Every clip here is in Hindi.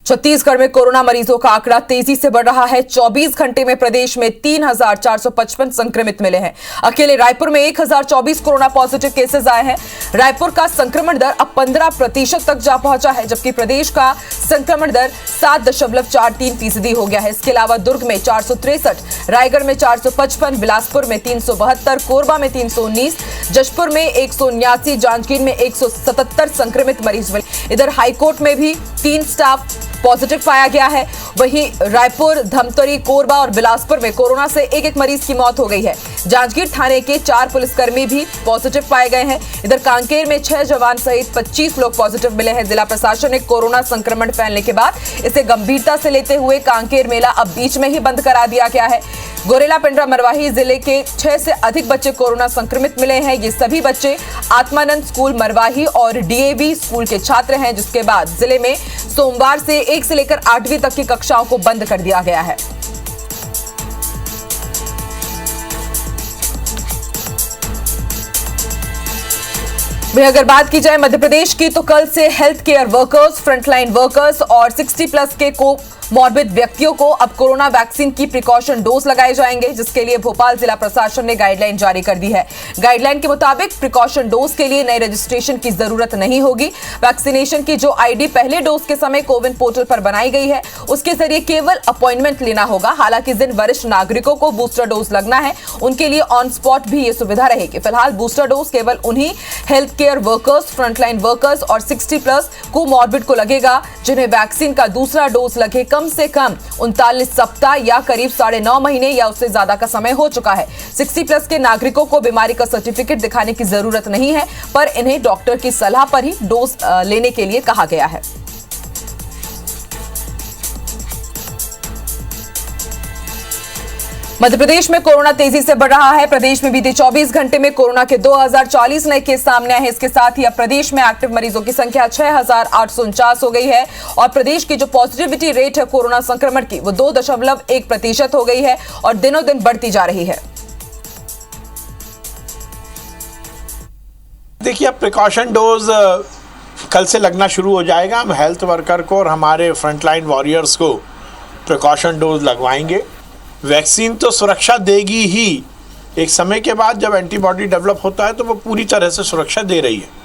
छत्तीसगढ़ में कोरोना मरीजों का आंकड़ा तेजी से बढ़ रहा है। 24 घंटे में प्रदेश में 3,455 संक्रमित मिले हैं। अकेले रायपुर में 1,024 कोरोना पॉजिटिव केसेस आए हैं। रायपुर का संक्रमण दर अब 15% तक जा पहुंचा है, जबकि प्रदेश का संक्रमण दर 7.43% हो गया है। इसके अलावा दुर्ग में 463, रायगढ़ में 455, बिलासपुर में 372, कोरबा में 319, जशपुर में 179, जांजगीर में 177 संक्रमित मरीज मिले। इधर हाईकोर्ट में भी 3 स्टाफ पॉजिटिव पाया गया है। वहीं रायपुर, धमतरी, कोरबा और बिलासपुर में कोरोना से एक मरीज की मौत हो गई है। जांजगीर थाने के 4 पुलिसकर्मी भी पॉजिटिव पाए गए हैं। इधर कांकेर में 6 जवान सहित 25 लोग पॉजिटिव मिले हैं। जिला प्रशासन ने कोरोना संक्रमण फैलने के बाद इसे गंभीरता से लेते हुए कांकेर मेला अब बीच में ही बंद करा दिया गया है। गोरेला पेंड्रा मरवाही जिले के 6 से अधिक बच्चे कोरोना संक्रमित मिले हैं। ये सभी बच्चे आत्मानंद स्कूल मरवाही और डीएवी स्कूल के छात्र हैं, जिसके बाद जिले में सोमवार से 1 से लेकर 8वीं तक की कक्षाओं को बंद कर दिया गया है। वहीं अगर बात की जाए मध्य प्रदेश की, तो कल से health care workers, frontline workers और 60+ के मॉर्बिड व्यक्तियों को अब कोरोना वैक्सीन की प्रिकॉशन डोज लगाए जाएंगे, जिसके लिए भोपाल जिला प्रशासन ने गाइडलाइन जारी कर दी है। गाइडलाइन के मुताबिक प्रिकॉशन डोज के लिए नए रजिस्ट्रेशन की जरूरत नहीं होगी। वैक्सीनेशन की जो आईडी पहले डोज के समय कोविन पोर्टल पर बनाई गई है, उसके जरिए केवल अपॉइंटमेंट लेना होगा। हालांकि जिन वरिष्ठ नागरिकों को बूस्टर डोज लगना है, उनके लिए ऑन स्पॉट भी ये सुविधा रहेगी। फिलहाल बूस्टर डोज केवल उन्हीं health care workers, frontline workers और 60+ कोमॉर्बिड को लगेगा, जिन्हें वैक्सीन का दूसरा डोज लगे कम से कम 39 सप्ताह या करीब 9.5 महीने या उससे ज्यादा का समय हो चुका है। 60+ के नागरिकों को बीमारी का सर्टिफिकेट दिखाने की जरूरत नहीं है, पर इन्हें डॉक्टर की सलाह पर ही डोज लेने के लिए कहा गया है। मध्य प्रदेश में कोरोना तेजी से बढ़ रहा है। प्रदेश में बीते 24 घंटे में कोरोना के 2,040 नए केस सामने आए हैं। इसके साथ ही अब प्रदेश में एक्टिव मरीजों की संख्या 6,849 हो गई है और प्रदेश की जो पॉजिटिविटी रेट है कोरोना संक्रमण की, वो 2.1% हो गई है और दिनों दिन बढ़ती जा रही है। देखिए, अब प्रिकॉशन डोज कल से लगना शुरू हो जाएगा। हम हेल्थ वर्कर को और हमारे फ्रंटलाइन वॉरियर्स को प्रिकॉशन डोज लगवाएंगे। वैक्सीन तो सुरक्षा देगी ही, एक समय के बाद जब एंटीबॉडी डेवलप होता है तो वो पूरी तरह से सुरक्षा दे रही है।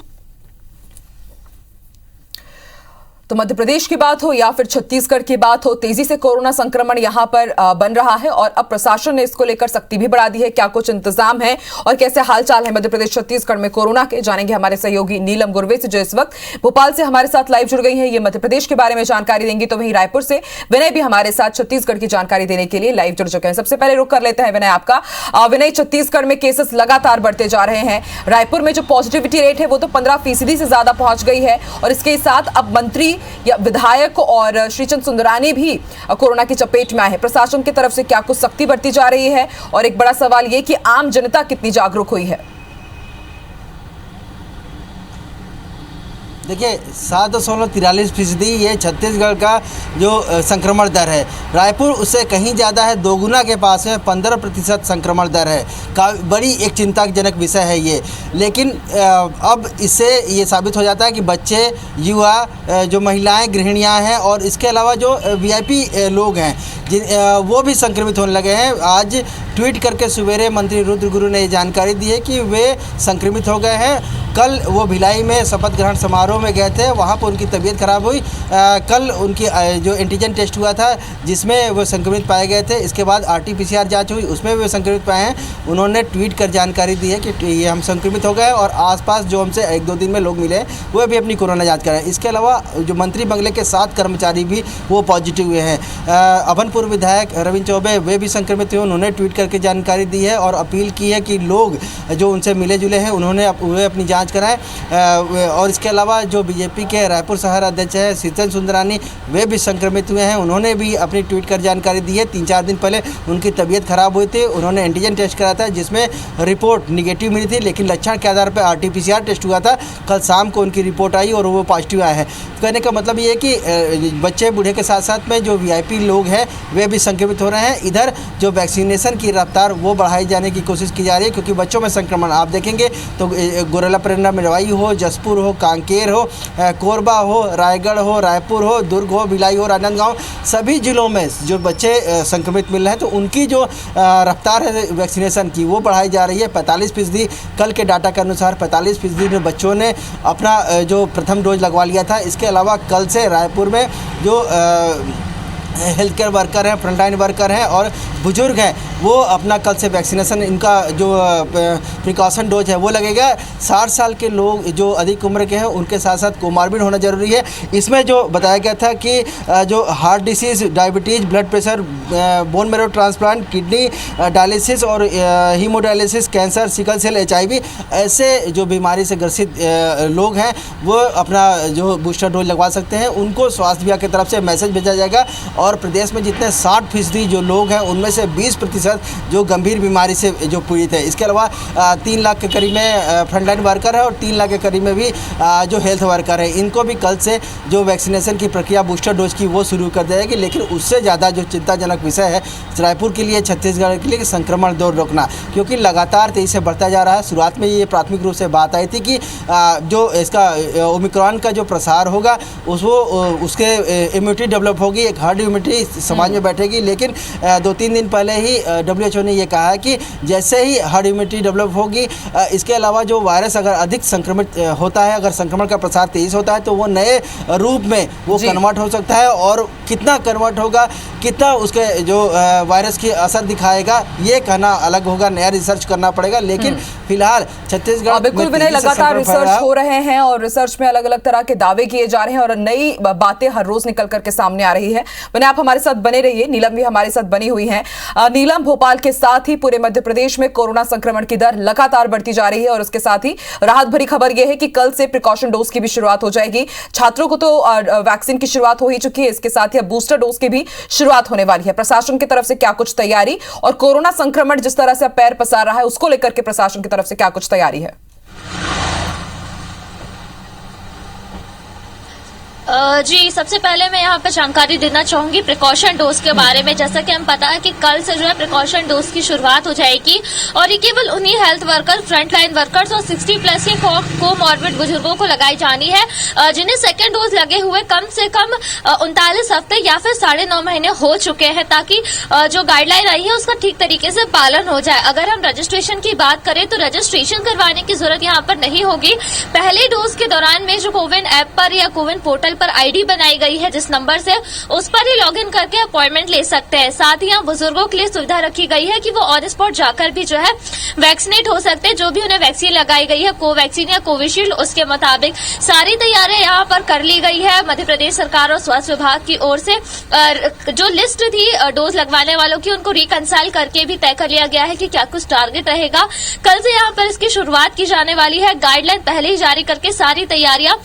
तो मध्य प्रदेश की बात हो या फिर छत्तीसगढ़ की बात हो, तेजी से कोरोना संक्रमण यहां पर बन रहा है और अब प्रशासन ने इसको लेकर सख्ती भी बढ़ा दी है। क्या कुछ इंतजाम है और कैसे हालचाल है मध्य प्रदेश छत्तीसगढ़ में कोरोना के, जानेंगे हमारे सहयोगी नीलम गुरवे से, जो इस वक्त भोपाल से हमारे साथ लाइव जुड़ गई है। ये मध्य प्रदेश के बारे में जानकारी देंगी। तो वहीं रायपुर से विनय भी हमारे साथ छत्तीसगढ़ की जानकारी देने के लिए लाइव जुड़ चुके हैं। सबसे पहले रुक कर लेते हैं विनय आपका। विनय, छत्तीसगढ़ में केसेस लगातार बढ़ते जा रहे हैं। रायपुर में जो पॉजिटिविटी रेट है वो तो 15% से ज्यादा पहुंच गई है और इसके साथ अब मंत्री या विधायक और श्रीचंद सुंदरानी भी कोरोना की चपेट में आए हैं। प्रशासन की तरफ से क्या कुछ सख्ती बरती जा रही है और एक बड़ा सवाल यह कि आम जनता कितनी जागरूक हुई है? देखिए, 7.43% ये छत्तीसगढ़ का जो संक्रमण दर है। रायपुर उससे कहीं ज़्यादा है, दोगुना के पास है, 15% संक्रमण दर है। का बड़ी एक चिंताजनक विषय है ये। लेकिन अब इससे ये साबित हो जाता है कि बच्चे, युवा, जो महिलाएं, गृहिणियां हैं और इसके अलावा जो वीआईपी लोग हैं वो भी संक्रमित होने लगे हैं। आज ट्वीट करके सवेरे मंत्री रुद्र गुरु ने ये जानकारी दी है कि वे संक्रमित हो गए हैं। कल वो भिलाई में शपथ ग्रहण समारोह में गए थे, वहाँ पर उनकी तबीयत खराब हुई। कल उनकी जो एंटीजन टेस्ट हुआ था जिसमें वो संक्रमित पाए गए थे, इसके बाद RT-PCR जांच हुई, उसमें भी वो संक्रमित पाए हैं। उन्होंने ट्वीट कर जानकारी दी है कि ये हम संक्रमित हो गए और आसपास जो हमसे 1-2 दिन में लोग मिले वो भी अपनी कोरोना जाँच कराएं। इसके अलावा जो मंत्री बंगले के 7 कर्मचारी भी वो पॉजिटिव हुए हैं। अभनपुर विधायक रविंद्र चौबे वे भी संक्रमित हुए, उन्होंने ट्वीट करके जानकारी दी है और अपील की है कि लोग जो उनसे मिले जुले हैं उन्होंने अपनी जाँच कराएं। और इसके अलावा जो बीजेपी के रायपुर शहर अध्यक्ष है श्रीचंद सुंदरानी, वे भी संक्रमित हुए हैं। उन्होंने भी अपनी ट्वीट कर जानकारी दी है। 3-4 दिन पहले उनकी तबीयत खराब हुई थी, उन्होंने एंटीजन टेस्ट कराया था जिसमें रिपोर्ट निगेटिव मिली थी, लेकिन लक्षण के आधार पर RT-PCR टेस्ट हुआ था। कल शाम को उनकी रिपोर्ट आई और वो पॉजिटिव आया है। कहने का मतलब ये है कि बच्चे बूढ़े के साथ साथ में जो VIP लोग हैं वे भी संक्रमित हो रहे हैं। इधर जो वैक्सीनेशन की रफ्तार वो बढ़ाई जाने की कोशिश की जा रही है, क्योंकि बच्चों में संक्रमण आप देखेंगे तो गोरेला मुरैना मिरवाई हो, जसपुर हो, कांकेर हो, कोरबा हो, रायगढ़ हो, रायपुर हो, दुर्ग हो, भिलाई हो, राजनांदगांव, सभी जिलों में जो बच्चे संक्रमित मिल रहे हैं तो उनकी जो रफ्तार है वैक्सीनेशन की वो बढ़ाई जा रही है। 45% कल के डाटा के अनुसार 45% बच्चों ने अपना जो प्रथम डोज लगवा लिया था। इसके अलावा कल से रायपुर में जो हेल्थ केयर वर्कर हैं, फ्रंटलाइन वर्कर हैं और बुजुर्ग हैं, वो अपना कल से वैक्सीनेशन, इनका जो प्रिकॉशन डोज है वो लगेगा। 60 साल के लोग जो अधिक उम्र के हैं उनके साथ साथ कोमॉर्बिड होना जरूरी है। इसमें जो बताया गया था कि जो heart diseases, diabetes, blood pressure, bone marrow transplant, kidney dialysis और haemodialysis, cancer, sickle cell, HIV, ऐसे जो बीमारी से ग्रसित लोग हैं वो अपना जो बूस्टर डोज लगवा सकते हैं। उनको स्वास्थ्य विभाग की तरफ से मैसेज भेजा जाएगा और प्रदेश में जितने 60% जो लोग हैं उनमें से 20% जो गंभीर बीमारी से जो पीड़ित है। इसके अलावा 3 लाख के करीब में फ्रंटलाइन वर्कर है और 3 लाख के करीब में भी जो हेल्थ वर्कर है, इनको भी कल से जो वैक्सीनेशन की प्रक्रिया बूस्टर डोज की वो शुरू कर जाएगी। लेकिन उससे ज़्यादा जो चिंताजनक विषय है रायपुर के लिए, छत्तीसगढ़ के लिए, कि संक्रमण दौर रोकना, क्योंकि लगातार तेजी से बढ़ता जा रहा है। शुरुआत में ये प्राथमिक रूप से बात आई थी कि जो इसका ओमिक्रॉन का जो प्रसार होगा उसके इम्यूनिटी डेवलप होगी, एक हर्ड इम्यूनिटी समाज में बैठेगी। लेकिन 2-3 दिन पहले ही WHO ने ये कहा है कि जैसे ही हर्ड इम्यूनिटी डेवलप होगी, इसके अलावा जो वायरस अगर अधिक संक्रमित होता है, अगर संक्रमण का प्रसार तेज होता है तो वो नए रूप में वो कन्वर्ट हो सकता है। और कितना कन्वर्ट होगा, कितना उसके जो वायरस की असर दिखाएगा, ये कहना अलग होगा, नया रिसर्च करना पड़ेगा। लेकिन फिलहाल छत्तीसगढ़ बिल्कुल विनय, लगातार रिसर्च हो रहे हैं और रिसर्च में अलग अलग तरह के दावे किए जा रहे हैं और नई बातें हर रोज निकल करके सामने आ रही है। विनय, आप हमारे साथ बने रहिए। नीलम भी हमारे साथ बनी हुई है। नीलम, भोपाल के साथ ही पूरे मध्य प्रदेश में कोरोना संक्रमण की दर लगातार बढ़ती जा रही है और उसके साथ ही राहत भरी खबर यह है कि कल से प्रिकॉशन डोज की भी शुरुआत हो जाएगी। छात्रों को तो वैक्सीन की शुरुआत हो ही चुकी है, इसके साथ ही अब बूस्टर डोज की भी शुरुआत होने वाली है। प्रशासन की तरफ से क्या कुछ तैयारी और कोरोना संक्रमण जिस तरह से पैर पसार रहा है उसको लेकर के प्रशासन की तरफ से क्या कुछ तैयारी है? जी, सबसे पहले मैं यहाँ पर जानकारी देना चाहूंगी प्रिकॉशन डोज के बारे में। जैसा कि हम पता है कि कल से जो है प्रिकॉशन डोज की शुरुआत हो जाएगी और ये केवल उन्हीं हेल्थ वर्कर, फ्रंटलाइन वर्कर्स और 60+ के कोमॉर्बिड बुजुर्गों को लगाई जानी है जिन्हें सेकेंड डोज लगे हुए कम से कम 39 हफ्ते या फिर 9.5 महीने हो चुके हैं, ताकि जो गाइडलाइन आई है उसका ठीक तरीके से पालन हो जाए। अगर हम रजिस्ट्रेशन की बात करें तो रजिस्ट्रेशन करवाने की जरूरत यहाँ पर नहीं होगी। पहले डोज के दौरान में जो कोविन ऐप पर या कोविन पोर्टल पर ID बनाई गई है जिस नंबर से, उस पर ही लॉगिन करके अपॉइंटमेंट ले सकते हैं। साथ ही यहाँ बुजुर्गों के लिए सुविधा रखी गई है कि वो ऑन स्पॉट जाकर भी जो है वैक्सीनेट हो सकते हैं। जो भी उन्हें वैक्सीन लगाई गई है, कोवैक्सीन या कोविशील्ड, उसके मुताबिक सारी तैयारियां यहाँ पर कर ली गई है मध्य प्रदेश सरकार और स्वास्थ्य विभाग की ओर से। जो लिस्ट थी डोज लगवाने वालों की, उनको रिकंसाइल करके भी तय कर लिया गया है कि क्या कुछ टारगेट रहेगा। कल से यहाँ पर इसकी शुरुआत की जाने वाली है। गाइडलाइन पहले ही जारी करके सारी तैयारियां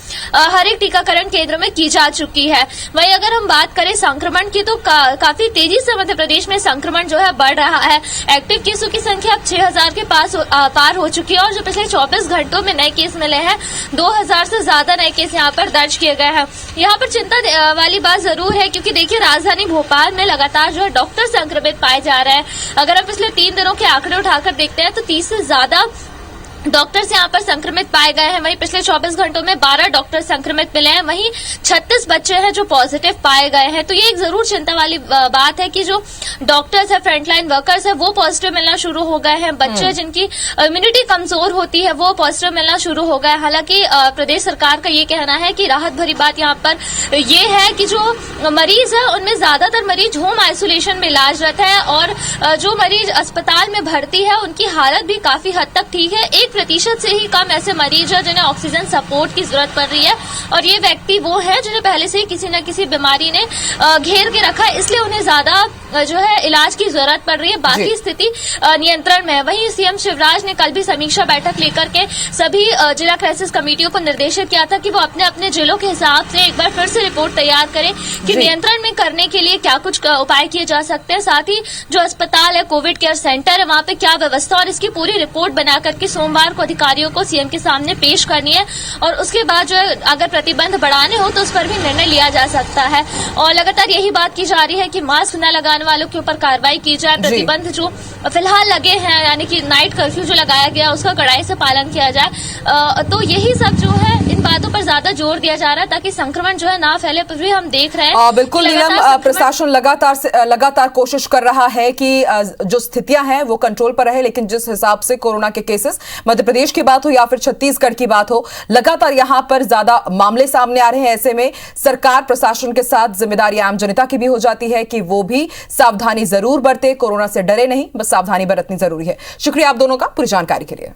हर एक टीकाकरण केंद्र में की जा चुकी है। वहीं अगर हम बात करें संक्रमण की तो काफी तेजी से मध्य प्रदेश में संक्रमण जो है बढ़ रहा है। एक्टिव केसों की संख्या अब 6000 के पार हो चुकी है और जो पिछले 24 घंटों में नए केस मिले हैं, 2000 से ज्यादा नए केस यहाँ पर दर्ज किए गए हैं। यहाँ पर चिंता वाली बात जरूर है क्योंकि देखिए राजधानी भोपाल में लगातार जो है डॉक्टर संक्रमित पाए जा रहे हैं। अगर हम पिछले 3 दिनों के आंकड़े उठाकर देखते हैं तो 30 से ज्यादा डॉक्टर्स यहाँ पर संक्रमित पाए गए हैं। वहीं पिछले 24 घंटों में 12 डॉक्टर संक्रमित मिले हैं। वहीं 36 बच्चे हैं जो पॉजिटिव पाए गए हैं। तो ये एक जरूर चिंता वाली बात है कि जो डॉक्टर्स है, फ्रंटलाइन वर्कर्स है, वो पॉजिटिव मिलना शुरू हो गए हैं। बच्चे जिनकी इम्यूनिटी कमजोर होती है वो पॉजिटिव मिलना शुरू हो गए। हालांकि प्रदेश सरकार का ये कहना है कि राहत भरी बात यहाँ पर ये है कि जो मरीज है उनमें ज्यादातर मरीज होम आइसोलेशन में इलाजरत है और जो मरीज अस्पताल में भर्ती है उनकी हालत भी काफी हद तक ठीक है। 1% से ही कम ऐसे मरीज हैं जिन्हें ऑक्सीजन सपोर्ट की जरूरत पड़ रही है और ये व्यक्ति वो है जिन्हें पहले से ही किसी न किसी बीमारी ने घेर के रखा है, इसलिए उन्हें ज्यादा जो है इलाज की जरूरत पड़ रही है। बाकी स्थिति नियंत्रण में है। वहीं सीएम शिवराज ने कल भी समीक्षा बैठक लेकर के सभी जिला क्राइसिस कमेटियों को निर्देशित किया था कि वो अपने अपने जिलों के हिसाब से एक बार फिर से रिपोर्ट तैयार करें कि नियंत्रण में करने के लिए क्या कुछ उपाय किए जा सकते हैं। साथ ही जो अस्पताल है, कोविड केयर सेंटर है, वहां पे क्या व्यवस्था और इसकी पूरी रिपोर्ट बना करके सोमवार को अधिकारियों को सीएम के सामने पेश करनी है और उसके बाद जो है अगर प्रतिबंध बढ़ाने हो तो उस पर भी निर्णय लिया जा सकता है। और लगातार यही बात की जा रही है कि मास्क न लगाने आने वालों के ऊपर कार्रवाई की जाए, प्रतिबंध जो फिलहाल लगे हैं यानी कि नाइट कर्फ्यू जो लगाया गया उसका कड़ाई से पालन किया जाए। तो यही सब जो है इन बातों पर ज्यादा जोर दिया जा रहा है ताकि संक्रमण जो है ना फैले। फिर भी हम देख रहे हैं बिल्कुल नीलम, प्रशासन लगातार कोशिश कर रहा है कि जो स्थितियां हैं वो कंट्रोल पर रहे, लेकिन जिस हिसाब से कोरोना के केसेस मध्य प्रदेश की बात हो या फिर छत्तीसगढ़ की बात हो, लगातार यहां पर ज्यादा मामले सामने आ रहे हैं। ऐसे में सरकार प्रशासन के साथ जिम्मेदारी आम जनता की भी हो जाती है कि वो भी सावधानी जरूर बरते, कोरोना से डरे नहीं, बस सावधानी बरतनी जरूरी है। शुक्रिया आप दोनों का पूरी जानकारी के लिए।